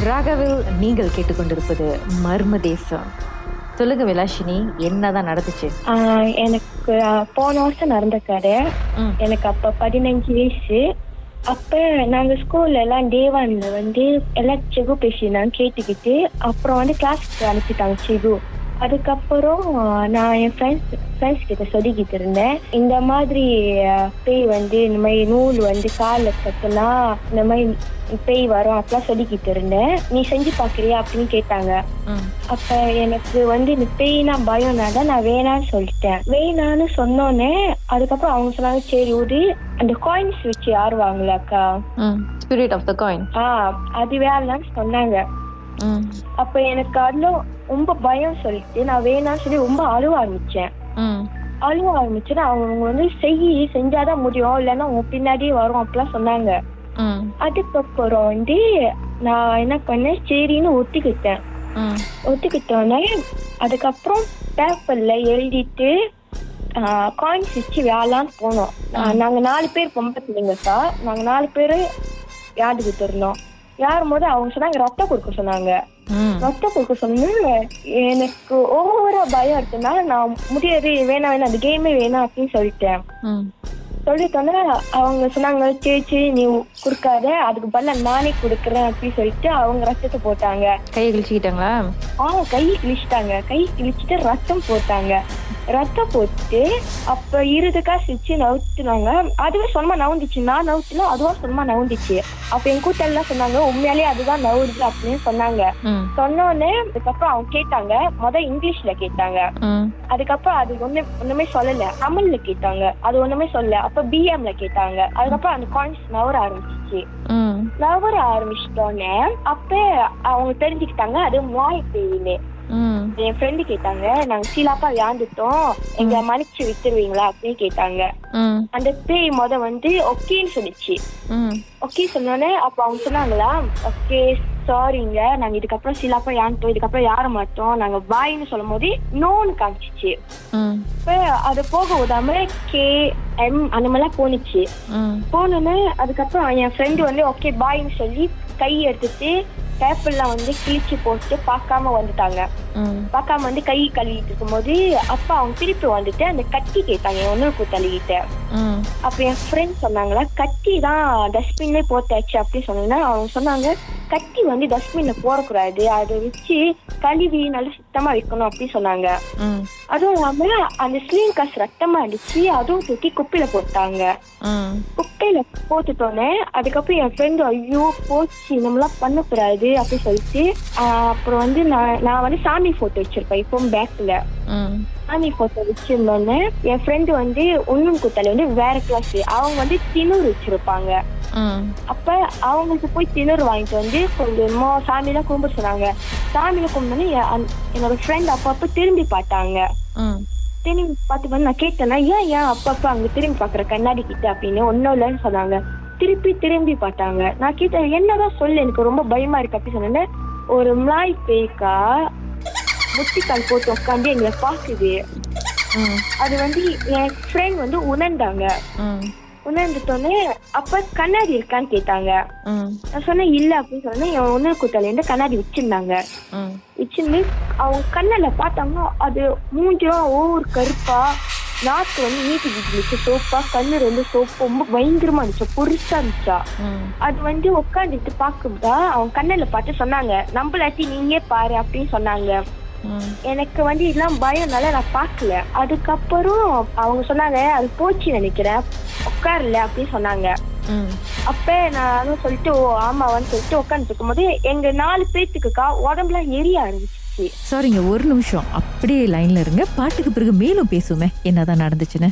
ராகவில் நீங்கள் கேட்டுக்கொண்டிருப்பது மர்ம தேசம். சொல்லுங்க விலாஷினி, என்னதான் நடந்துச்சு? எனக்கு போன வருஷம் நடந்த கதை. எனக்கு அப்ப 15 வயசு. அப்ப நாங்க ஸ்கூல்ல எல்லாம் டே 1ல வந்து எல்லாம் செகு பேசினாங்க கேட்டுக்கிட்டு. அப்புறம் வந்து கிளாஸ்க்கு அனுப்பிட்டாங்க செகு. அதுக்கப்புறம் நான் என் ஃப்ரெண்ட்ஸ் கிட்ட சொல்லிக்கிட்டு இருந்தேன், இந்த மாதிரி பேய் வந்து இந்த மாதிரி நூல் வந்து காலில் கட்டுனா இந்த மாதிரி பேய் வரும் அப்படிலாம் சொல்லிக்கிட்டு இருந்தேன். நீ செஞ்சு பாக்குறியா அப்படின்னு கேட்டாங்க. அப்ப எனக்கு வந்து இந்த பேய்னா பயம்னால நான் வேணான்னு சொல்லிட்டேன். வேணான்னு சொன்னோன்னே அதுக்கப்புறம் அவங்க சொன்னாங்க, சரி ஒரு அந்த காயின்ஸ் வச்சு ஆடுவாங்களே அக்கா, ஸ்பிரிட் ஆஃப் த காயின், அது வேணான்னு சொன்னாங்க. அப்ப எனக்கு அதுல ரொம்ப பயம் சொல்லிட்டு நான் வேணான்னு சொல்லி ரொம்ப அழுவ ஆரம்பிச்சேன். அவங்க வந்து செஞ்சாதான் முடியும், இல்லைன்னா உங்க பின்னாடியே வரும் அப்படிலாம் சொன்னாங்க. அதுக்கப்புறம் வந்து நான் என்ன பண்ணேன், சரின்னு ஒத்துக்கிட்டோன்னே அதுக்கப்புறம் பேப்பர்ல எழுதிட்டு காயின்ஸ் வச்சு வேளான்னு போனோம். நாங்க 4 பேர் பொம்பளை பிள்ளைங்கக்கா. நாங்க 4 பேரு யாருக்கிட்டு இருந்தோம். யாரும் போது அவங்க சொன்னாங்க ரத்தம் கொடுக்க சொன்னாங்க. ரத்தம் கொடுக்க சொன்னா எனக்கு ஓவரா பயம் இருக்குனால நான் முடியாது, வேணாம் அந்த கேமே வேணாம் அப்படின்னு சொல்லிட்டேன். சொல்லிட்டோன்னா அவங்க சொன்னாங்க, சரி நீ குடுக்காத, அதுக்கு பதிலா நானே குடுக்கறேன் அப்படின்னு சொல்லிட்டு அவங்க ரத்தத்தை போட்டாங்க. கையை கிழிச்சுக்கிட்டாங்களா? கையை கிழிச்சிட்டாங்க. கை கிழிச்சிட்டு ரத்தம் போட்டாங்க. ரத்தம் போட்டு அப்ப 20 காசு வச்சு நவுத்துனாங்க. அதுவே சொன்னமா நவுந்துச்சு. நான் நவுத்துனா அதுவா சொன்னமா நவுந்துச்சு. அப்ப என் கூட்டெல்லாம் சொன்னாங்க, உண்மையாலேயே அதுதான் நவுறுது அப்படின்னு சொன்னாங்க. சொன்னோடனே அதுக்கப்புறம் அவங்க கேட்டாங்க, இங்கிலீஷ்ல கேட்டாங்க. அதுக்கப்புறம் அது ஒண்ணுமே சொல்லல. தமிழ்ல கேட்டாங்க, அது ஒண்ணுமே சொல்லல. அப்ப பிஎம்ல கேட்டாங்க. அதுக்கப்புறம் அந்த காயின்ஸ் நவர ஆரம்பிச்சிட்டோன்னே அப்ப அவங்க தெரிஞ்சுக்கிட்டாங்க அது மாய் பேயின்னு. என் ஃப்ரெண்டு கேட்டாங்க, நாங்க சீலாப்பா வியாந்துட்டோம், எங்க மன்னிச்சு வித்துருவீங்களா அப்படின்னு கேட்டாங்க. அந்த பேய் வந்து ஓகேன்னு சொல்லிச்சு. ஓகே சொன்னோன்னே அப்ப அவங்க சொன்னாங்களா, ஓகே சாரிங்க, நாங்க இதுக்கப்புறம் சீலாப்பா யாந்துட்டோம், இதுக்கப்புறம் யார மாட்டோம், நாங்க பாய்ன்னு சொல்லும் போது நோன்னு காமிச்சிச்சு. இப்ப அது போக விடாம KM அந்த மாதிரிலாம் போனுச்சு. போனோன்னு அதுக்கப்புறம் என் ஃப்ரெண்டு வந்து ஓகே பாய்ன்னு சொல்லி கை எடுத்துட்டு பேப்பர்லாம் வந்து கிழிச்சு போட்டு பார்க்காம வந்துட்டாங்க. பார்க்காம வந்து கை கழுவிட்டு இருக்கும் போது அப்ப அவங்க திருப்பி வந்துட்டு அந்த கட்டி கேட்டாங்க என் ஒண்ணு தள்ளிக்கிட்ட. அப்ப என் ஃப்ரெண்ட் சொன்னாங்களா, கட்டி தான் டஸ்ட்பின்ல போட்டாச்சு அப்படின்னு சொன்னீங்கன்னா அவங்க சொன்னாங்க, கட்டி வந்து டஸ்ட்பின்ல போடக்கூடாது, அதை வச்சு கழுவி நல்லா சுத்தமா வைக்கணும் அப்படின்னு சொன்னாங்க. அதுவும் இல்லாம அந்த ஸ்லீவ் காசு ரத்தமா அடிச்சு அதுவும் தூக்கி குப்பையில போட்டாங்க. குப்பையில போட்டுட்டோன்னே அதுக்கப்புறம் என் ஃப்ரெண்டு ஐயோ போச்சு நம்மளாம் பண்ணக்கூடாது அப்படி சொல்லிட்டு அப்புறம் வந்து நான் வந்து சாமி போட்டோ வச்சிருப்பேன் இப்போ பேக்ல. சாமி போட்டோ வச்சிருந்தோன்னே என் ஃப்ரெண்டு வந்து ஒன்னும் குத்தால வந்து வேற கிளாஸ், அவங்க வந்து திணூர் வச்சிருப்பாங்க. அப்ப அவங்களுக்கு போய் திணூர் வாங்கிட்டு வந்து கொஞ்சமா சாமியெல்லாம் கும்பிட சொன்னாங்க. சாமியில கும்பிட்டோன்னே என்னோட ஃப்ரெண்ட் அப்பப்ப திரும்பி பார்த்தாங்க. திரும்பி பார்த்து நான் கேட்டேன்னா ஏன் அப்பப்ப அங்க திரும்பி பாக்குற கண்ணாடி கிட்ட அப்படின்னு. ஒன்னும் இல்லைன்னு சொன்னாங்க. திரும்பி பார்த்தாங்க. நான் கேட்டேன் என்னதான் சொல்லு, எனக்கு ரொம்ப பயமா இருக்கு அப்படி சொன்னேன். ஒரு மலாய் பேய்க்கா முட்டிக்கால் போட்டு உட்காந்து எங்களை பாக்குது. அது வந்து என் ஃப்ரெண்ட் வந்து உணர்ந்துட்டோன்னே அப்ப கண்ணாடி இருக்கான்னு கேட்டாங்க. நான் சொன்னேன் இல்ல அப்படின்னு சொன்னேன். என் உணர் கூட்டால இருந்து கண்ணாடி வச்சிருந்து அவங்க கண்ணில பார்த்தாங்க. அது மூஞ்சும் ஒவ்வொரு கருப்பா, நாக்கு வந்து நீட்டி இருந்துச்சு, சோப்பா, கண்ணு ரொம்ப சோப்பு, ரொம்ப பயங்கரமா இருந்துச்சு, பொருசா இருந்துச்சா. அது வந்து உட்காந்துட்டு பாக்குதா அவங்க கண்ணில பார்த்து சொன்னாங்க, நம்மளாட்டி நீங்க பாரு அப்படின்னு சொன்னாங்க. எனக்கு வந்து இதெல்லாம் பயம்னால நான் பாக்கல. அதுக்கப்புறம் அவங்க சொன்னாங்க அது போச்சு நினைக்கிறேன், உட்காரல அப்படின்னு சொன்னாங்க. அப்ப நான் சொல்லிட்டு ஆமாவான்னு சொல்லிட்டு உட்காந்துட்டு இருக்கும் போது எங்க 4 பேத்துக்குக்கா உடம்புலாம் எரிய ஆரம்பிச்சிச்சு. சாரிங்க, ஒரு நிமிஷம் அப்படியே லைன்ல இருங்க. பாட்டுக்கு பிறகு மேலும் பேசுவோமே என்னதான் நடந்துச்சுன்னு.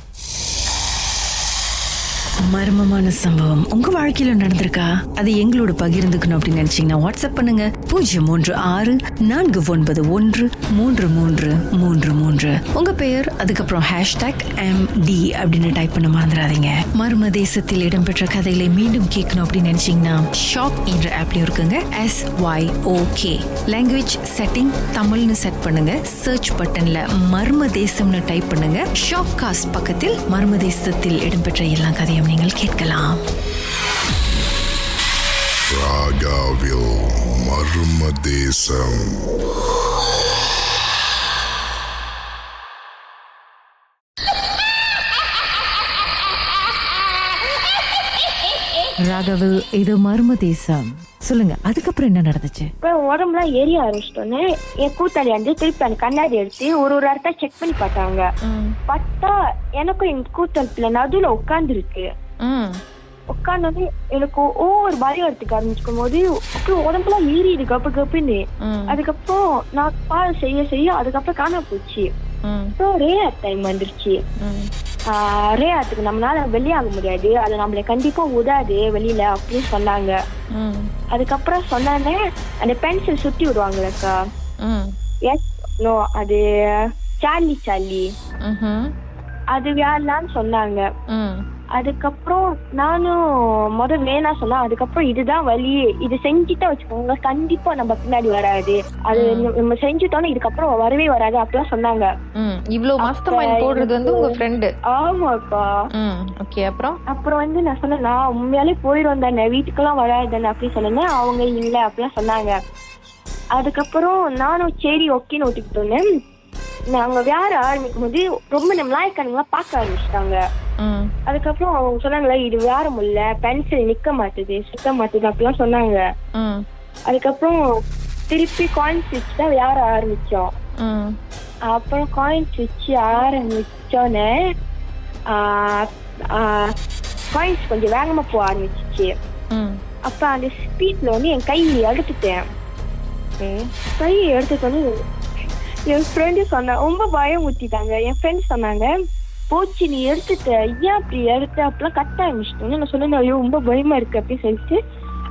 மர்மமான சம்பவம் உங்க வாழ்க்கையில நடந்திருக்கா? அது எங்களோட பகிர்ந்துக்கணும் அப்படின்னு நினைச்சீங்கன்னா வாட்ஸ்அப் பண்ணுங்க 036413333. உங்க பெயர் அதுக்கப்புறம் #MD அப்படின்னு டைப் பண்ண மறந்துடாதீங்க. மர்ம தேசத்தில் இடம்பெற்ற கதைகளை மீண்டும் கேட்கணும் அப்படின்னு நினைச்சீங்கன்னா ஷாக் என்ற ஆப்லயும் இருக்குங்க. SYOK லாங்குவேஜ் செட்டிங் தமிழ்னு செட் பண்ணுங்க. சர்ச் பட்டன்ல மர்ம தேசம்னு டைப் பண்ணுங்க. ஷாக் காஸ்ட் பக்கத்தில் மர்ம தேசத்தில் இடம்பெற்ற எல்லா கதையும் நீங்கள் கேட்கலாம். ராகவில் மர்ம தேசம். ராகவ், இது மர்ம தேசம். சொல்லுங்க, அதுக்கப்புறம் என்ன நடந்துச்சு? உடம்புலாம் எரிய ஆரம்பிச்சிட்டோன்னு என் கூட்டாளி வந்து திருப்பி அந்த கண்ணாடி எடுத்து ஒரு இடத்த செக் பண்ணி பார்த்தாங்க. பார்த்தா எனக்கும் எங்க கூட்டாளத்துல நடுவுல உட்கார்ந்துருக்கு. உட்கார்ந்து எனக்கு ஒவ்வொரு பயம் எடுத்துக்க ஆரம்பிச்சுக்கும் போது உடம்புலாம் ஏறிடு கப்பு கப்புன்னு. அதுக்கப்புறம் நான் பால் செய்ய செய்ய அதுக்கப்புறம் காணாம போச்சு. ரேயாத் டைம் வந்துருச்சு. ரேயாத்துக்கு நம்மளால வெளியாக முடியாது, அது நம்மள கண்டிப்பா உதாது வெளியில அப்படின்னு சொன்னாங்க. அதுக்கப்புறம் சொன்னாங்க அந்த பென்சில் சுத்தி விடுவாங்களக்கா. எஸ் நோ அது சார்லி சார்லி அது வேணான்னு சொன்னாங்க. அதுக்கப்புறம் நானும் வேணா சொன்னா. அதுக்கப்புறம் இதுதான் வழி, இது செஞ்சுட்டா வச்சுக்கோங்க கண்டிப்பா நம்ம பின்னாடி வராது, அது நம்ம செஞ்சுட்டோம்னா இதுக்கப்புறம் வரவே வராது அப்படிலாம் சொன்னாங்க. இவ்வளவு மாஸ்டர் மைண்ட் போடுறது வந்து உங்க ஃப்ரெண்டு? ஆமாக்கா. ஓகே. அப்புறம் வந்து நான் சொன்னேன் நான் உண்மையாலே போயிடும் தானே, வீட்டுக்கெல்லாம் வராது தானே அப்படின்னு சொன்னேன். அவங்க இல்ல அப்படிலாம் சொன்னாங்க. அதுக்கப்புறம் நானும் சரி ஓகேன்னு ஒத்துக்கிட்டோன்னே நாங்க வேற ஆரம்பிக்கும் போது ரொம்ப நம்ம லாய்க்கானுங்களாம் பார்க்க ஆரம்பிச்சிட்டாங்க. அதுக்கப்புறம் அவங்க சொன்னாங்களா இது வேற முடியல, பென்சில் நிக்க மாட்டுது சுத்த மாட்டுது அப்படிலாம் சொன்னாங்க. அதுக்கப்புறம் திருப்பி காயின்ஸ் வச்சு தான் வேற ஆரம்பிச்சோம். அப்புறம் காயின்ஸ் வச்சு ஆரம்பிச்சோன்னே காயின்ஸ் கொஞ்சம் வேகமா போக ஆரம்பிச்சிச்சு. அப்ப அந்த ஸ்பீட்ல வந்து என் கையை எடுத்துட்டேன். கையை எடுத்துட்டோன்னு என் ஃப்ரெண்டு சொன்ன ரொம்ப பயம் ஊத்திட்டாங்க. என் ஃப்ரெண்ட் சொன்னாங்க போச்சு நீ எடுத்துட்ட, ஏன் அப்படி எடுத்த அப்படிலாம் கட்ட ஆரம்பிச்சிட்டோன்னு நான் சொன்னேன். ஐயோ ரொம்ப பயமா இருக்கு அப்படின்னு சொல்லிட்டு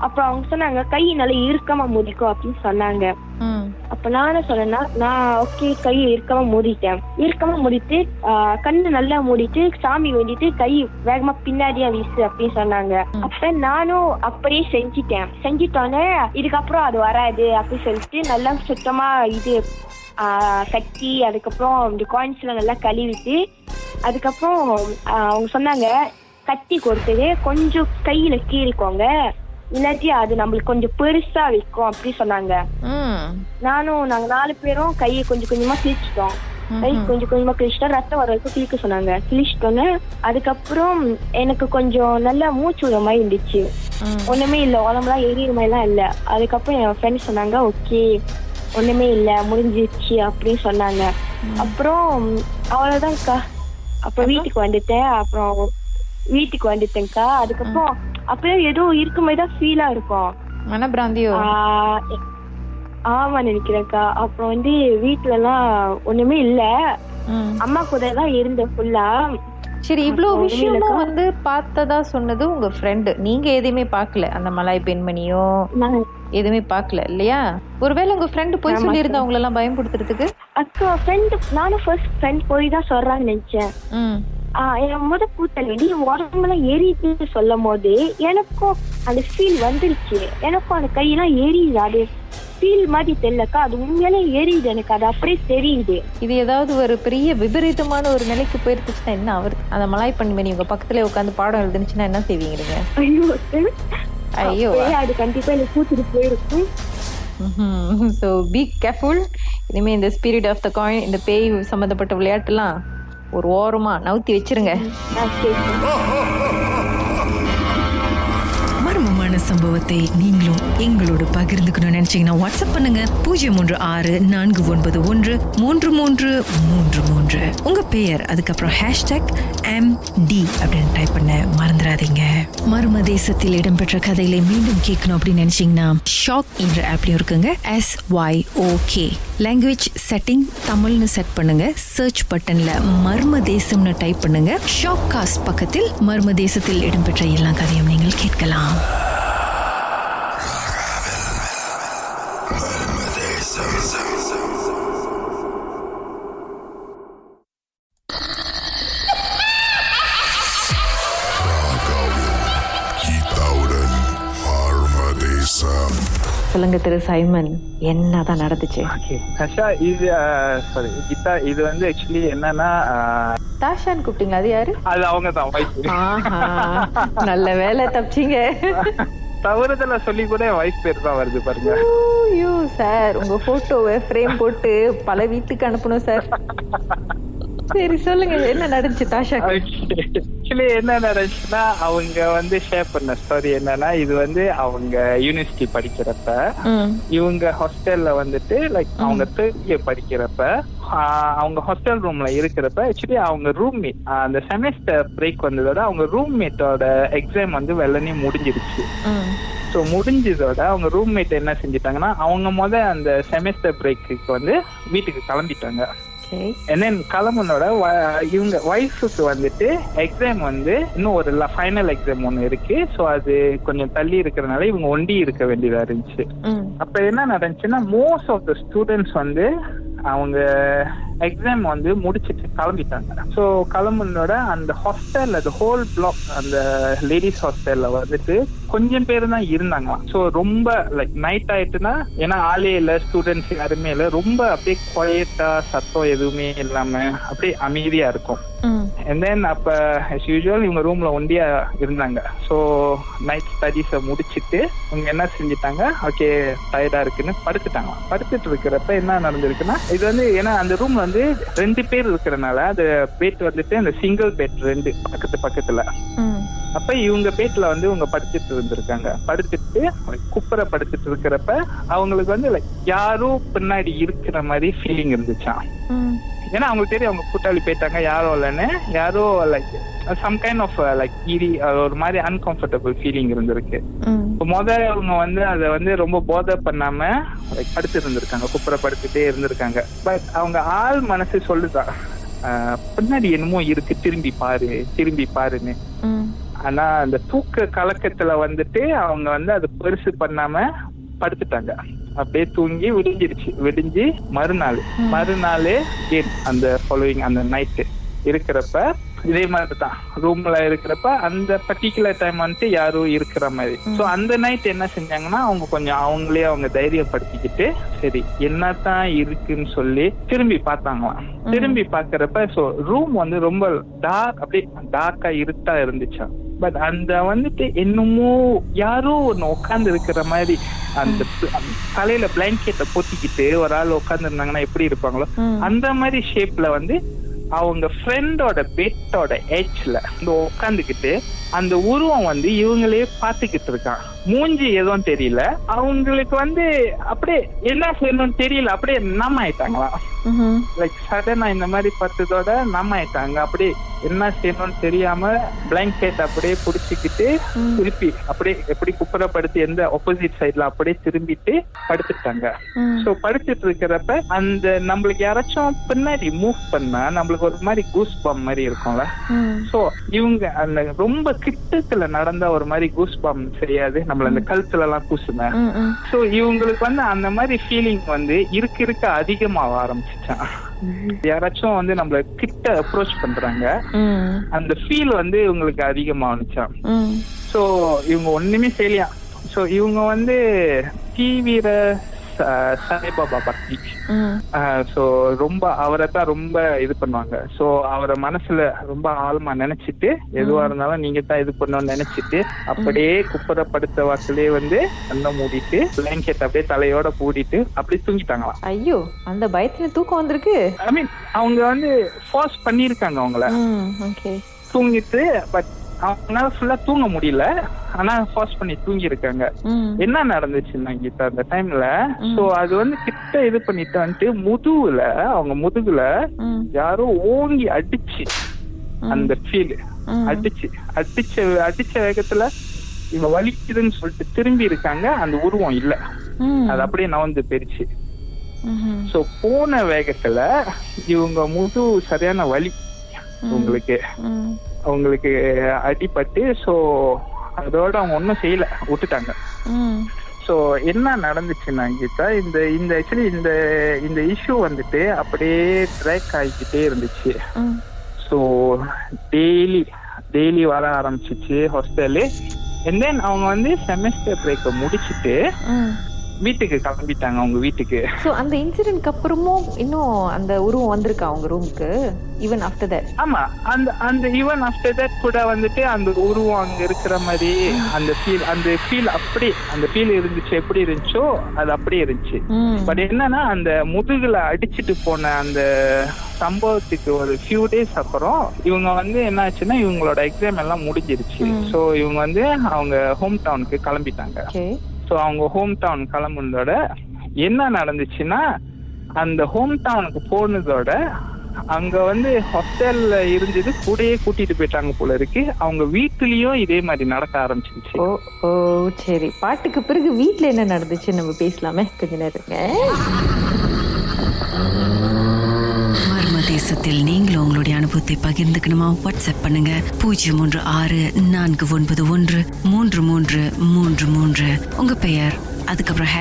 அப்புறம் அவங்க சொன்னாங்க கை நல்லா இறுக்கமா மூடிக்கும் அப்படின்னு சொன்னாங்க. அப்ப நானும் சொன்னேன்னா நான் ஓகே கையை இறுக்கமா மூடிட்டேன். இறுக்கமா மூடிட்டு கண்ணு நல்லா மூடிட்டு சாமி வேண்டிட்டு கை வேகமா பின்னாடியா வீசு அப்படின்னு சொன்னாங்க. அப்ப நானும் அப்படியே செஞ்சிட்டோன்னே இதுக்கப்புறம் அது வராது அப்படின்னு சொல்லிட்டு நல்லா சுத்தமா இது கட்டி அதுக்கப்புறம் இந்த காயின்ஸ் எல்லாம் நல்லா கழுவிட்டு அதுக்கப்புறம் அவங்க சொன்னாங்க கத்தி கொடுத்தது கொஞ்சம் கையில கீழிக்கோங்க, இல்லாட்டி அது நம்மளுக்கு கொஞ்சம் பெருசா வைக்கும் அப்படி சொன்னாங்க. நாங்க 4 பேரும் கையை கொஞ்சம் கொஞ்சமா கிழிச்சிட்டோம். கை கொஞ்சம் கொஞ்சமா கிழிச்சிட்டோம். ரத்தம் வர வரைக்கும் கிழிக்க சொன்னாங்க. கிழிச்சிட்டோன்னு அதுக்கப்புறம் எனக்கு கொஞ்சம் நல்லா மூச்சு விட மாதிரி இருந்துச்சு. ஒண்ணுமே இல்லை, உடம்புலாம் எரியுற மாதிரிலாம் இல்லை. அதுக்கப்புறம் என் ஃப்ரெண்ட் சொன்னாங்க ஓகே ஒண்ணுமே இல்ல முடிஞ்சிருச்சு அப்படின்னு சொன்னாங்க. அப்புறம் அவ்வளவுதான்க்கா. அப்புறம் வீட்டுக்கு வந்துட்டேன்க்கா. அதுக்கப்புறம் அப்படியே ஏதோ இருக்க மாதிரிதான் ஃபீலா இருக்கும். மனப்பிராந்தியோ? ஆமா நினைக்கிறேன்க்கா. அப்புறம் வந்து வீட்டுல எல்லாம் ஒண்ணுமே இல்ல, அம்மா கூட தான் இருந்தேன் ஃபுல்லா. சரி, இவ்வளவு விஷயமும் வந்து பார்த்ததா சொன்னது உங்க ஃப்ரெண்டு, நீங்க எதையுமே பாக்கல? அந்த மலாய் பெண்மணியோ எதுவுமே பாக்கல இல்லையா? ஒருவேளை உங்க ஃப்ரெண்டு போய் சொல்லி இருந்தா அவங்கள எல்லாம் பயன்படுத்துறதுக்கு? அக்கா ஃப்ரெண்டு நானும் ஃபர்ஸ்ட் ஃப்ரெண்ட் போய் தான் சொல்றான்னு நினைச்சேன். என் கூட்டணி உடம்புலாம் எரியுதுன்னு சொல்லும் போது எனக்கும் அந்த ஃபீல் வந்துருச்சு. எனக்கும் அந்த கையெல்லாம் எரியுது. அது ஃபீல் மாதிரி தெரியலக்கா, அது உண்மையாலே எரியுது எனக்கு, அது அப்படியே தெரியுது. இது ஏதாவது ஒரு பெரிய விபரீதமான ஒரு நிலைக்கு போயிருச்சுன்னா என்ன அவர் அந்த மலாய் பெண்மணி உங்க பக்கத்துல உட்காந்து பாடம் எழுதுச்சுன்னா என்ன செய்வீங்க? ஐயோ அது கண்டிப்பா எனக்கு கூட்டிட்டு போயிருக்கும். So be careful. இனிமே இந்த ஸ்பிரிட் ஆஃப் த காயின், இந்த பேய் சம்பந்தப்பட்ட விளையாட்டுலாம் ஒரு ஓரமா நவுத்தி வச்சிருங்க. மர்மமான சம்பவத்தை நீங்களும் எங்களோட பகிர்ந்துக்கணும்னு நினைச்சீங்கன்னா வாட்ஸ்அப் பண்ணுங்க 036-491-3333. உங்க பெயர் அதுக்கப்புறம் #MD அப்படின்னு டைப் பண்ண மறந்துடாதீங்க. மர்ம தேசத்தில் இடம்பெற்ற கதைகளை மீண்டும் கேட்கணும் அப்படின்னு நினைச்சீங்கன்னா ஷாக் என்ற ஆப்லயும் இருக்குங்க. SYOK லாங்குவேஜ் செட்டிங் தமிழ்னு செட் பண்ணுங்க. சர்ச் பட்டன்ல மர்ம தேசம்னு டைப் பண்ணுங்க. ஷாக் காஸ்ட் பக்கத்தில் மர்ம தேசத்தில் இடம்பெற்ற எல்லா கதையும் நீங்கள் கேட்கலாம். சொல்லுங்க திரு சைமன், என்னதான் நடந்துச்சு? இது வந்து ஆக்சுவலி என்னன்னா தாஷான்னு கூப்பிட்டீங்களா? அது யாரு? அது அவங்க தான். நல்ல வேலை தப்பிச்சீங்க. தவறுதல சொல்லி கூட வைஃப் பேர் தான் வருது பாருங்க. ஐயோ சார், உங்க போட்டோவை ஃப்ரேம் போட்டு பல வீட்டுக்கு அனுப்பணும் சார். சரி சொல்லுங்க, என்ன நடந்துச்சு தாஷா? ஆக்சுவலி என்ன நடந்துச்சுன்னா, அவங்க வந்து ஷேர் பண்ண ஸ்டோரி என்னன்னா, இது வந்து அவங்க யூனிவர்சிட்டி படிக்கிறப்ப இவங்க ஹாஸ்டல்ல வந்துட்டு லைக் அவங்க தேர்ட் இயர் படிக்கிறப்ப அவங்க ஹாஸ்டல் ரூம்ல இருக்கிறப்ப ஆக்சுவலி அவங்க ரூம்மேட் அந்த செமஸ்டர் பிரேக் வந்ததோட அவங்க ரூம்மேட்டோட எக்ஸாம் வந்து வெள்ளனே முடிஞ்சிருச்சு. ஸோ முடிஞ்சதோட அவங்க ரூம்மேட் என்ன செஞ்சிட்டாங்கன்னா, அவங்க அந்த செமஸ்டர் பிரேக்கு வந்து வீட்டுக்கு கிளம்பிட்டாங்க. கிளம்புனோட இவங்க ஒய்ஃபுக்கு வந்துட்டு எக்ஸாம் வந்து இன்னும் ஒரு ஃபைனல் எக்ஸாம் ஒண்ணு இருக்கு. ஸோ அது கொஞ்சம் தள்ளி இருக்கிறதுனால இவங்க ஒண்டி இருக்க வேண்டியதா இருந்துச்சு. அப்ப என்ன நடந்துச்சுன்னா, மோஸ்ட் ஆஃப் த ஸ்டூடெண்ட்ஸ் வந்து அவங்க எக்ஸாம் வந்து முடிச்சிட்டு கிளம்பிட்டாங்க. ஸோ கிளம்புனோட அந்த ஹாஸ்டல்ல அந்த ஹோல் பிளாக் அந்த லேடிஸ் ஹாஸ்டல்ல வந்துட்டு கொஞ்சம் பேர் தான் இருந்தாங்க. ஸோ ரொம்ப லைக் நைட் ஆயிட்டுன்னா, ஏன்னா ஆளே இல்லை, ஸ்டூடெண்ட்ஸ் யாருமே இல்லை, ரொம்ப அப்படியே குவைட்டா சத்தம் எதுவுமே இல்லாம அப்படியே அமைதியா இருக்கும். அண்ட் தென் அப்ப as usual இவங்க ரூம்ல ஒண்டியா இருந்தாங்க. ஸோ நைட் ஸ்டடீஸை முடிச்சுட்டு இவங்க என்ன செஞ்சுட்டாங்க, ஓகே டயர்டா இருக்குன்னு படுத்துட்டாங்க. படுத்துட்டு இருக்கிறப்ப என்ன நடந்திருக்குன்னா, இது வந்து ஏன்னா அந்த ரூம்ல வந்து 2 பேர் இருக்கிறதுனால அந்த பெட் வந்துட்டு அந்த சிங்கிள் பெட் 2 பக்கத்துல. அப்ப இவங்க பெட்ல வந்து இவங்க படுத்துட்டு இருந்திருக்காங்க. படுத்துட்டு குப்பரை படுத்துட்டு இருக்கிறப்ப அவங்களுக்கு வந்து லைக் யாரோ பின்னாடி இருக்கிற மாதிரி ஃபீலிங் இருந்துச்சான். ஏன்னா அவங்களுக்கு தெரியும் அவங்க கூட்டாளி போயிட்டாங்க, யாரோ இல்லைன்னு, யாரோ like some kind of like ஒரு மாதிரி அன்கம்ஃபர்டபுள் ஃபீலிங் இருந்திருக்கு. முதல்ல அவங்க வந்து அதை வந்து ரொம்ப போதை பண்ணாம லைக் படுத்து இருந்திருக்காங்க, குப்புற படுத்துட்டே இருந்திருக்காங்க. பட் அவங்க ஆள் மனசு சொல்லுதா, பின்னாடி என்னமோ இருக்கு, திரும்பி பாருன்னு. ஆனா அந்த தூக்க கலக்கத்துல வந்துட்டு அவங்க வந்து அது பெருசு பண்ணாம படுத்துட்டாங்க. அப்படியே தூங்கி விடிஞ்சு மறுநாள் அந்த ஃபாலோவிங் அந்த நைட்டு இருக்கிறப்ப இதே மாதிரிதான் ரூம்ல இருக்கிறப்ப அந்த பர்டிகுலர் டைம் வந்துட்டு யாரும் இருக்கிற மாதிரி. ஸோ அந்த நைட் என்ன செஞ்சாங்கன்னா, அவங்க கொஞ்சம் அவங்களே அவங்க தைரியப்படுத்திக்கிட்டு சரி என்னத்தான் இருக்குன்னு சொல்லி திரும்பி பார்த்தாங்களாம். திரும்பி பாக்குறப்ப ஸோ ரூம் வந்து ரொம்ப அப்படியே டார்க்கா இருட்டா இருந்துச்சா. பட் அந்த வந்துட்டு என்னமோ யாரோ ஒன்னு உட்கார்ந்து இருக்கிற மாதிரி, அந்த தலையில பிளாங்கெட்டை பொத்திக்கிட்டு ஒரு ஆள் உட்கார்ந்து இருந்தாங்கன்னா எப்படி இருப்பாங்களோ அந்த மாதிரி ஷேப்ல வந்து அவங்க ஃப்ரெண்டோட பெட்டோட எட்ஜ்ல உட்காந்துக்கிட்டு அந்த உருவம் வந்து இவங்களே பாத்துக்கிட்டு இருக்கான். மூஞ்சி எதுவும் தெரியல, அவங்களுக்கு வந்து அப்படியே என்ன செய்யணும்னு தெரியல, அப்படியே நம்ம ஆயிட்டாங்களா. லைக் சடனா இந்த மாதிரி பார்த்ததோட நம்ம ஆயிட்டாங்க. அப்படியே என்ன செய்யணும்னு தெரியாம பிளாங்கெட் அப்படியே புடிச்சுக்கிட்டு திருப்பி அப்படியே எப்படி குப்புறப்படுத்தி எந்த ஆப்போசிட் சைட்ல அப்படியே திரும்பிட்டு படுத்துட்டாங்க. சோ படுத்துட்டு இருக்கிறப்ப அந்த நம்மளுக்கு யாராச்சும் பின்னாடி மூவ் பண்ணா நம்மளுக்கு ஒரு மாதிரி கூஸ் பம் மாதிரி இருக்கும்ல. சோ இவங்க அந்த ரொம்ப கிட்டத்துல நடந்த ஒரு மாதிரி கூஸ் பம் தெரியாது, நம்மள அந்த கழுத்துல எல்லாம் கூசுங்க. சோ இவங்களுக்கு வந்து அந்த மாதிரி ஃபீலிங் வந்து இருக்க அதிகமாக ஆரம்பிச்சுச்சான். யாராச்சும் வந்து நம்மள கிட்ட அப்ரோச் பண்றாங்க, அந்த ஃபீல் வந்து இவங்களுக்கு அதிகமானுச்சான். சோ இவங்க ஒண்ணுமே செய்யலையா. சோ இவங்க வந்து தீவிர சாய்பாபா பக்தி. சோ ரொம்ப அவரை தான் ரொம்ப இது பண்ணுவாங்க. சோ அவரை மனசுல ரொம்ப ஆழமா நினைச்சிட்டு எதுவா இருந்தாலும் நீங்க தான் இது பண்ணணும்னு நினைச்சிட்டு அப்படியே குப்புறப்படுத்த வாக்கிலே வந்து கண்ணை மூடிட்டு பிளாங்கெட் அப்படியே தலையோட பூடிட்டு அப்படி தூங்கிட்டாங்களாம். ஐயோ, அந்த பயத்துல தூக்கம் வந்திருக்கு. ஐ மீன் அவங்க வந்து ஃபோர்ஸ் பண்ணிருக்காங்க அவங்கள தூங்கிட்டு. பட் அவங்களால ஃபுல்லா தூங்க முடியல, ஆனா ஃபோர்ஸ் பண்ணி தூங்கி இருக்காங்க. என்ன நடந்துச்சுன்னா கிட்ட அந்த டைம்ல, சோ அது வந்து கிட்ட இது பண்ணிட்டு வந்துட்டு அவங்க முதுகுல யாரோ ஓங்கி அடிச்சு அந்த ஃபீல் அடிச்ச வேகத்துல இவங்க வலிக்குதுன்னு சொல்லிட்டு திரும்பி இருக்காங்க. அந்த உருவம் இல்ல, அது அப்படியே நவந்து போயிருச்சு. சோ போன வேகத்துல இவங்க சரியான வலி அவங்களுக்கு அடிபட்டு, சோ அதோட அவங்க ஒன்னும் செய்யல, விட்டுட்டாங்க. சோ என்ன நடந்துச்சுன்னா கீதா, இந்த ஆக்சுவலி இந்த இஷ்யூ வந்துட்டு அப்படியே ட்ராக் ஆகிக்கிட்டே இருந்துச்சு. சோ டெய்லி வர ஆரம்பிச்சிச்சு ஹாஸ்டலு. அண்ட் தென் அவங்க வந்து செமஸ்டர் பிரேக்கை முடிச்சுட்டு வீட்டுக்கு கிளம்பிட்டாங்க அவங்க வீட்டுக்கு. சோ அந்த இன்சிடென்ட்க்கு அப்புறமும் இன்னும் அந்த உருவம் வந்திருக்கா அவங்க ரூமுக்கு ஈவன் ஆஃப்டர் தட்? ஆமா, அந்த ஈவன் ஆஃப்டர் தட் கூட வந்துட்டு அந்த உருவம் அங்க இருக்கிற மாதிரி அந்த ஃபீல் அப்படி அந்த ஃபீல் இருந்துச்சு. எப்படி இருந்துச்சோ அது அப்படியே இருந்துச்சு. பட் என்னன்னா அந்த முதுகுல அடிச்சுட்டு போன அந்த சம்பவத்துக்கு ஒரு ஃபியூ டேஸ் அப்புறம் இவங்க வந்து என்ன ஆச்சுன்னா இவங்களோட எக்ஸாம் எல்லாம் முடிஞ்சிருச்சு. சோ இவங்க வந்து அவங்க ஹோம் டவுனுக்கு கிளம்பிட்டாங்க. ஸோ அவங்க ஹோம் டவுன் கிளம்புனதோட என்ன நடந்துச்சுன்னா அந்த ஹோம் டவுனுக்கு போனதோட அங்க வந்து ஹாஸ்டல்ல இருந்தது கூடயே கூட்டிட்டு போயிட்டாங்க போல இருக்கு. அவங்க வீட்டுலயும் இதே மாதிரி நடக்க ஆரம்பிச்சிருச்சு. ஓ சரி, பாட்டுக்கு பிறகு வீட்டுல என்ன நடந்துச்சு நம்ம பேசலாமே கொஞ்ச நேரம். மர்ம தேசத்தில் நீங்களும் உங்களுடைய அனுபவத்தை பகிர்ந்துக்கணுமா? வாட்ஸ்அப் பண்ணுங்க 0364313333. உங்க பெயர் அதுக்கப்புறம்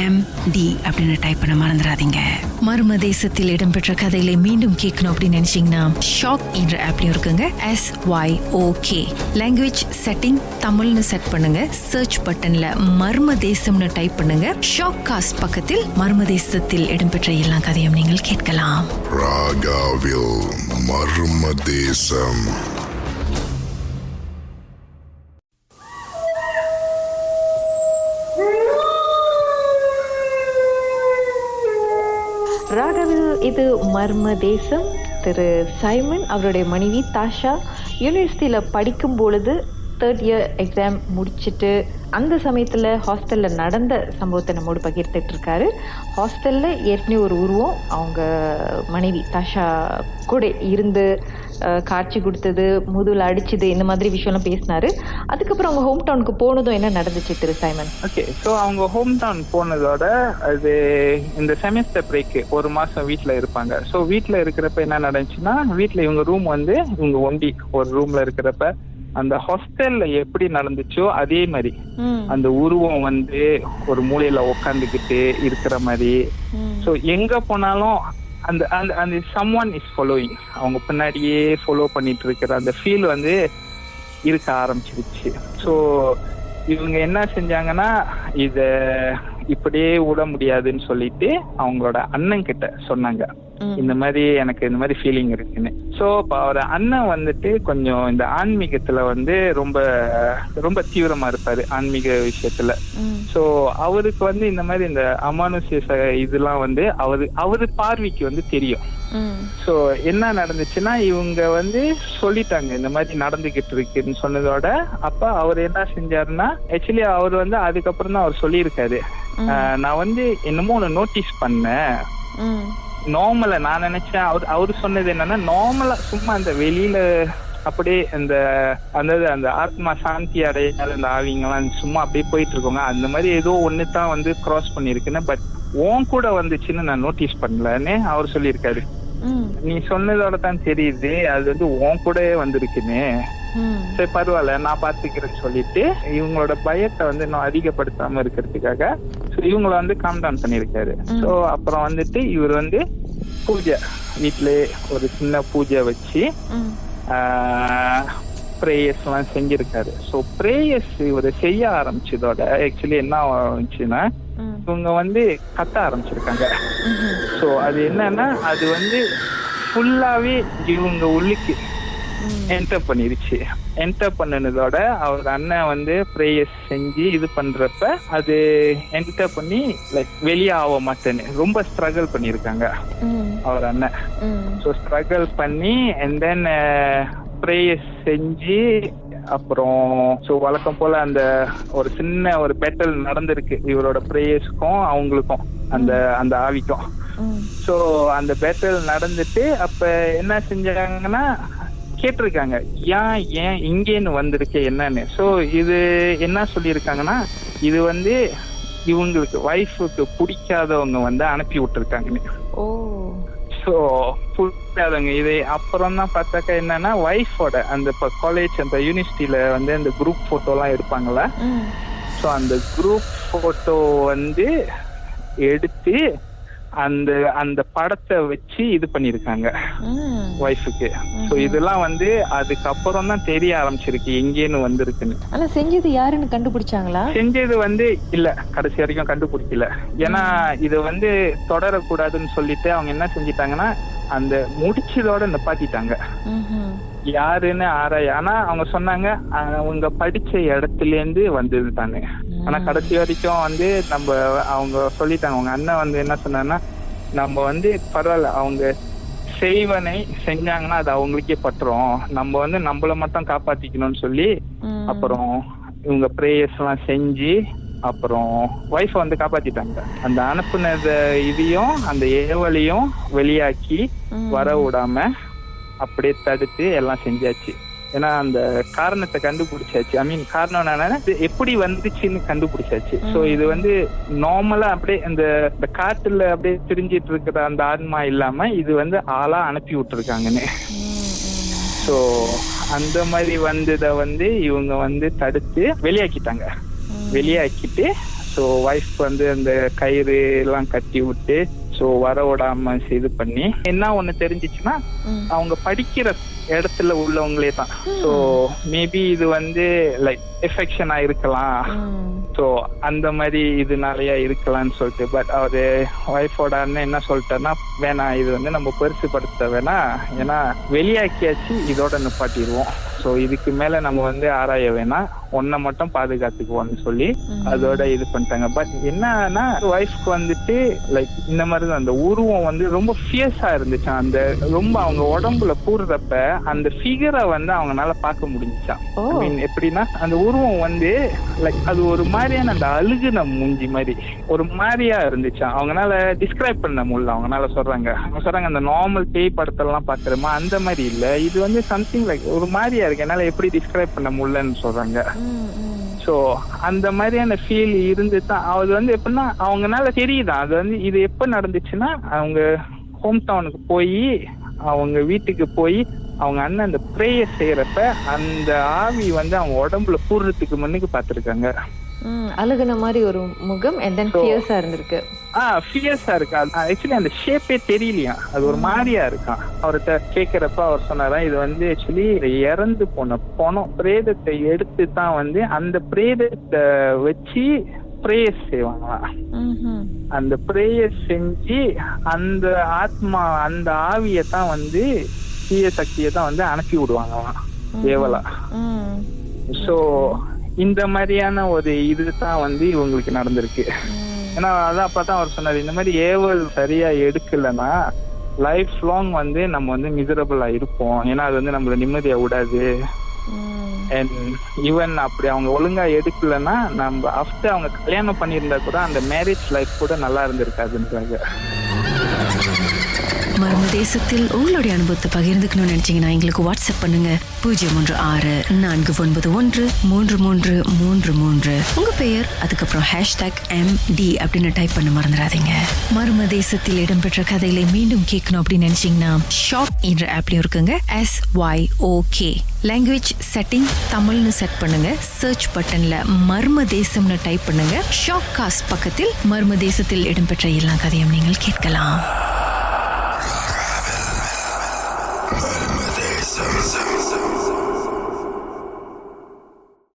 #MD அப்படின்னு டைப் பண்ண மறந்துடாதீங்க. மர்ம தேசத்தில் இடம்பெற்ற கதைகளை மீண்டும் கேட்கணும் அப்படின்னு நினைச்சீங்கன்னா ஷாக் என்ற ஆப்லயும் இருக்குங்க. SYOK லாங்குவேஜ் செட்டிங் தமிழ்னு செட் பண்ணுங்க. சர்ச் பட்டன்ல மர்ம தேசம்னு டைப் பண்ணுங்க. ஷாக் காஸ்ட் பக்கத்தில் மர்ம தேசத்தில் இடம்பெற்ற எல்லா கதையும் நீங்கள் கேட்கலாம். ராகாவில் மர்ம தேசம். ராகவில் இது மர்ம தேசம். திரு சைமன் அவருடைய மனைவி தாஷா யூனிவர்சிட்டியில படிக்கும் பொழுது 3rd year எக்ஸாம் முடிச்சுட்டு அந்த சமயத்துல ஹாஸ்டல்ல நடந்த சம்பவத்தை நம்மோடு பகிர்ந்துட்டு இருக்காரு. ஹாஸ்டல்ல ஏற்கனவே ஒரு உருவம் அவங்க மனைவி தாஷா கூட இருந்து காட்சி கொடுத்தது, முதுகுல அடிச்சது, இந்த மாதிரி விஷயம்லாம் பேசினாரு. அதுக்கப்புறம் அவங்க ஹோம் டவுனுக்கு போனதும் என்ன நடந்துச்சு திரு சைமன்? ஓகே, ஸோ அவங்க ஹோம் டவுன் போனதோட அது இந்த செமஸ்டர் பிரேக் 1 மாசம் வீட்டுல இருப்பாங்க. ஸோ வீட்டுல இருக்கிறப்ப என்ன நடந்துச்சுன்னா வீட்டுல இவங்க ரூம் வந்து இவங்க ஒண்டி ஒரு ரூம்ல இருக்கிறப்ப அந்த ஹாஸ்டல்ல எப்படி நடந்துச்சோ அதே மாதிரி அந்த உருவம் வந்து ஒரு மூலையில உக்காந்துக்கிட்டு இருக்கிற மாதிரி. ஸோ எங்க போனாலும் அந்த அந்த அந்த someone is following, அவங்க பின்னாடியே ஃபாலோ பண்ணிட்டு இருக்கிற அந்த ஃபீல் வந்து இருக்க ஆரம்பிச்சிருச்சு. ஸோ இவங்க என்ன செஞ்சாங்கன்னா இத இப்படியே விட முடியாதுன்னு சொல்லிட்டு அவங்களோட அண்ணன் கிட்ட சொன்னாங்க, இந்த மாதிரி எனக்கு இந்த மாதிரி ஃபீலிங் இருக்குன்னு. ஸோ இப்போ அவர் அண்ணன் வந்துட்டு கொஞ்சம் இந்த ஆன்மீகத்துல வந்து ரொம்ப ரொம்ப தீவிரமா இருப்பாரு ஆன்மீக விஷயத்துல. ஸோ அவருக்கு வந்து இந்த மாதிரி இந்த அமானுஷ்ய இதெல்லாம் வந்து அவரு பார்வைக்கு வந்து தெரியும். ஸோ என்ன நடந்துச்சுன்னா இவங்க வந்து சொல்லிட்டாங்க இந்த மாதிரி நடந்துகிட்டு இருக்குன்னு சொன்னதோட அப்ப அவர் என்ன செஞ்சாருன்னா ஆக்சுவலி அவர் வந்து அதுக்கப்புறம் தான் அவர் சொல்லியிருக்காரு, நான் வந்து என்னமோ ஒன்று நோட்டீஸ் பண்ணேன். நார்மலா நான் நினைச்சேன் அவரு சொன்னது என்னன்னா நார்மலா சும்மா அந்த வெளியில அப்படியே அந்த ஆத்மா சாந்தி அடையாத அந்த ஆவிங்கெல்லாம் சும்மா அப்படியே போயிட்டு இருக்கோங்க, அந்த மாதிரி ஏதோ ஒன்னு தான் வந்து கிராஸ் பண்ணிருக்குன்னு, பட் உன் கூட வந்துச்சுன்னு நான் நோட்டீஸ் பண்ணலன்னு அவர் சொல்லியிருக்காரு. நீ சொன்னதோட தான் தெரியுது அது வந்து உன் கூடவே வந்திருக்குன்னு. சரி பரவாயில்ல நான் பாத்துக்கிறேன்னு சொல்லிட்டு இவங்களோட பயத்தை வந்து இன்னும் அதிகப்படுத்தாம இருக்கிறதுக்காக இவங்கள வந்து காம் டவுன் பண்ணிருக்காரு. ஸோ அப்புறம் வந்துட்டு இவர் வந்து பூஜை வீட்டுல ஒரு சின்ன பூஜை வச்சு ப்ரேயர்ஸ் எல்லாம் செஞ்சிருக்காரு. ஸோ ப்ரேயர்ஸ் இவர் செய்ய ஆரம்பிச்சதோட ஆக்சுவலி என்ன ஆச்சுன்னா இவங்க வந்து கத்த ஆரம்பிச்சிருக்காங்க. ஸோ அது என்னன்னா அது வந்து ஃபுல்லாவே இவங்க உள்ளுக்கு என்டர் பண்ணிருச்சு. என்டர் பண்ணதோட அவர் அண்ணன் வந்து ப்ரேயர்ஸ் செஞ்சு இது பண்றப்ப அது என்டர் பண்ணி லைக் வெளியே ஆக மாட்டேன்னு ரொம்ப ஸ்ட்ரகிள் பண்ணிருக்காங்க அவர் அண்ணன். ஸோ ஸ்ட்ரகிள் பண்ணி அண்ட் தென் ப்ரேயர்ஸ் செஞ்சு அப்புறம் ஸோ வழக்கம் போல அந்த ஒரு சின்ன ஒரு பேட்டல் நடந்திருக்கு இவரோட ப்ரேயர்ஸ்க்கும் அவங்களுக்கும் அந்த ஆவிக்கும். ஸோ அந்த பேட்டல் நடந்துட்டு அப்ப என்ன செஞ்சாங்கன்னா கேட்டிருக்காங்க ஏன் இங்கேன்னு வந்திருக்கு என்னன்னு. ஸோ இது என்ன சொல்லியிருக்காங்கன்னா இது வந்து இவங்களுக்கு வைஃபுக்கு பிடிக்காதவங்க வந்து அனுப்பி விட்டுருக்காங்கன்னு. ஸோ பிடிக்காதவங்க இது அப்புறம் தான் பார்த்தாக்கா என்னன்னா வைஃபோட அந்த இப்போ காலேஜ் அந்த யூனிவர்சிட்டியில வந்து அந்த குரூப் போட்டோலாம் எடுப்பாங்கல்ல. ஸோ அந்த குரூப் போட்டோ வந்து எடுத்து அந்த அந்த படத்தை வச்சு இது பண்ணிருக்காங்க ஒய்ஃபுக்கு. சோ இதெல்லாம் வந்து அதுக்கப்புறம் தான் தெரிய ஆரம்பிச்சிருக்கு எங்கேன்னு வந்திருக்குன்னு. ஆனா செஞ்சது யாருன்னு கண்டுபிடிச்சாங்களா? செஞ்சது வந்து இல்ல, கடைசி வரைக்கும் கண்டுபிடிக்கல. ஏன்னா இது வந்து தொடரக்கூடாதுன்னு சொல்லிட்டு அவங்க என்ன செஞ்சிட்டாங்கன்னா அந்த முடிச்சதோட நிப்பாட்டிட்டாங்க. யாருன்னு ஆராய. ஆனா அவங்க சொன்னாங்க அவங்க படிச்ச இடத்துல இருந்து வந்தது தானே. ஆனா கடைசி வரைக்கும் வந்து அவங்க சொல்லிட்டாங்க. அவங்க அண்ணன் வந்து என்ன சொன்னாங்கன்னா நம்ம வந்து பரவாயில்ல, அவங்க செய்வனை செஞ்சாங்கன்னா அது அவங்களுக்கே பட்டுரும், நம்ம வந்து நம்மள மட்டும் காப்பாத்திக்கணும்னு சொல்லி அப்புறம் இவங்க பிரேயர்ஸ் எல்லாம் செஞ்சு அப்புறம் ஒய்ஃபை வந்து காப்பாத்திட்டாங்க. அந்த அனுப்புனத இதையும் அந்த ஏவலையும் வெளியாக்கி வர விடாம அப்படியே தடுத்து எல்லாம் செஞ்சாச்சு. ஏன்னா அந்த காரணத்தை கண்டுபிடிச்சாச்சு. காரணம் என்னன்னா எப்படி வந்துச்சுன்னு கண்டுபிடிச்சாச்சு. சோ இது வந்து நார்மலா அப்படியே இந்த காட்டுல அப்படியே திரிஞ்சிட்டு இருக்கிற அந்த ஆன்மா இல்லாம இது வந்து ஆளா அனுப்பி விட்டுருக்காங்கன்னு. சோ அந்த மாதிரி வந்ததை வந்து இவங்க வந்து தடுத்து வெளியாக்கிட்டாங்க. வெளியாக்கிட்டு ஸோ ஒய்ஃப் வந்து அந்த கயிறு எல்லாம் கட்டி விட்டு ஸோ வர விடாம இது பண்ணி என்ன ஒண்ணு தெரிஞ்சிச்சுன்னா அவங்க படிக்கிற இடத்துல உள்ளவங்களே தான். ஸோ மேபி இது வந்து லைக் எஃபெக்ஷனா இருக்கலாம். ஸோ அந்த மாதிரி இது நிறைய இருக்கலாம்னு சொல்லிட்டு பட் அவரு ஒய்ஃபோட அண்ணன் என்ன சொல்லிட்டாருன்னா வேணாம், இது வந்து நம்ம பெருசுப்படுத்த வேணாம், ஏன்னா வெளியாக்கியாச்சு, இதோட நிப்பாட்டிடுவோம். ஸோ இதுக்கு மேல நம்ம வந்து ஆராய வேணாம், ஒன்ன மட்டும் பாதுகாத்துக்குவோம்னு சொல்லி அதோட இது பண்ணிட்டாங்க. பட் என்னன்னா ஒய்ஃப்க்கு வந்துட்டு லைக் இந்த மாதிரிதான் அந்த உருவம் வந்து ரொம்ப ஃபியர்ஸா இருந்துச்சு. அந்த ரொம்ப அவங்க உடம்புல கூறுறப்ப அந்த ஃபிகரை வந்து அவங்களால பார்க்க முடிஞ்சுச்சான். எப்படின்னா அந்த உருவம் வந்து லைக் அது ஒரு மாதிரியான அந்த அழுகுன மூஞ்சி மாதிரி ஒரு மாதிரியா இருந்துச்சா. அவங்களால டிஸ்கிரைப் பண்ண முடியல. அவங்களால சொல்றாங்க அந்த நார்மல் பேய் படத்தெல்லாம் பாக்குறோமா அந்த மாதிரி இல்ல, இது வந்து சம்திங் லைக் ஒரு மாதிரியா இருக்கு, என்னால எப்படி டிஸ்கிரைப் பண்ண முடியலன்னு சொல்றாங்க. சோ அந்த மாதிரியான ஃபீல் இருந்து தான் அது வந்து எப்படின்னா அவங்கனால தெரியுதான் அது வந்து இது எப்ப நடந்துச்சுன்னா அவங்க ஹோம் டவுனுக்கு போய் அவங்க வீட்டுக்கு போய் அவங்க அண்ணன் அந்த பிரேயர் செய்யறப்ப அந்த ஆவி வந்து அவங்க உடம்புல கூடுறதுக்கு முன்னுக்கு பாத்துருக்காங்க. அழுகுன மாதிரி ஒரு முகம் and then fierce-ஆ இருந்திருக்கு. ஃபியர்ஸா இருக்கு. ஆக்சுவலி அந்த ஷேப்பே தெரியலையா, அது ஒரு மாதிரியா இருக்கான். அவர்கிட்ட கேட்கிறப்ப அவர் சொன்னாரா இது வந்து ஆக்சுவலி இறந்து போன பணம் பிரேதத்தை எடுத்து தான் வந்து அந்த பிரேதத்தை வச்சு பிரேயர் செய்வாங்களாம். அந்த பிரேயர் செஞ்சு அந்த ஆத்மா அந்த ஆவியை தான் வந்து தீய சக்தியை தான் வந்து அனுப்பி விடுவாங்களாம் ஏவலா. சோ இந்த மாதிரியான ஒரு இதுதான் வந்து இவங்களுக்கு நடந்திருக்கு. ஏன்னா அதான் அப்பதான் அவர் சொன்னாரு இந்த மாதிரி ஏவல் சரியா எடுக்கலன்னா லைஃப் லாங் வந்து நம்ம வந்து மிசரபிளா இருப்போம், ஏன்னா அது வந்து நம்மள நிம்மதியா விடாது. அண்ட் ஈவன் அப்படி அவங்க ஒழுங்கா எடுக்கலன்னா நம்ம ஆஃப்டர் அவங்க கல்யாணம் பண்ணியிருந்தா கூட அந்த மேரேஜ் லைஃப் கூட நல்லா இருந்திருக்காதுன்றாங்க. மர்ம தேசத்தில் உங்களுடைய அனுபவத்தை பகிர்ந்துக்கணும்னு நினைச்சீங்கன்னா எங்களுக்கு வாட்ஸ்அப் பண்ணுங்க 016-491-3333. உங்க பெயர் அதுக்கப்புறம் #MD அப்படின்னு டைப் பண்ண மறந்துடாதீங்க. மர்ம தேசத்தில் இடம்பெற்ற கதைகளை மீண்டும் கேட்கணும் அப்படின்னு நினைச்சீங்கன்னா ஷாக் என்ற ஆப்லயும் இருக்குங்க. SYOK லாங்குவேஜ் செட்டிங் தமிழ்னு செட் பண்ணுங்க. சர்ச் பட்டன்ல மர்ம தேசம்னு டைப் பண்ணுங்க. ஷாக் காஸ்ட் பக்கத்தில் மர்ம தேசத்தில் இடம்பெற்ற எல்லா கதையும் நீங்கள் கேட்கலாம். மர்ம தேசம்.